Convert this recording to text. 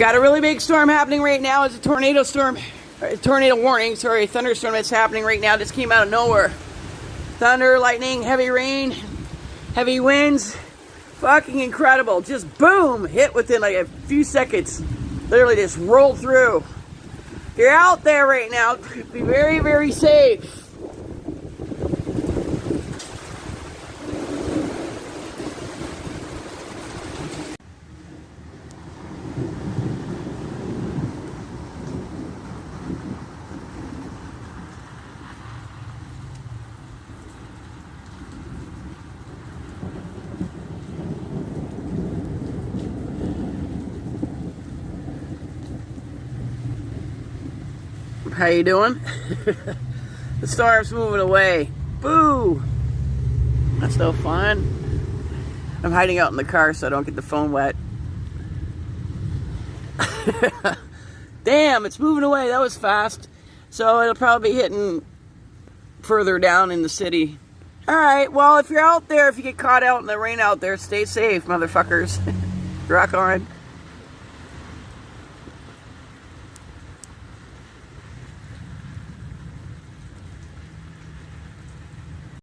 Got a really big storm happening right now. It's a tornado storm, tornado warning, sorry, thunderstorm that's happening right now. Just came out of nowhere. Thunder, lightning, heavy rain, heavy winds. Fucking incredible. Just boom, hit within like a few seconds. Literally just rolled through. If you're out there right now, be very, very safe. How you doing? The storm's moving away. Boo! That's no fun. I'm hiding out in the car so I don't get the phone wet. Damn, it's moving away. That was fast. So it'll probably be hitting further down in the city. Alright, well, if you're out there, if you get caught out in the rain out there, stay safe, motherfuckers. Rock on.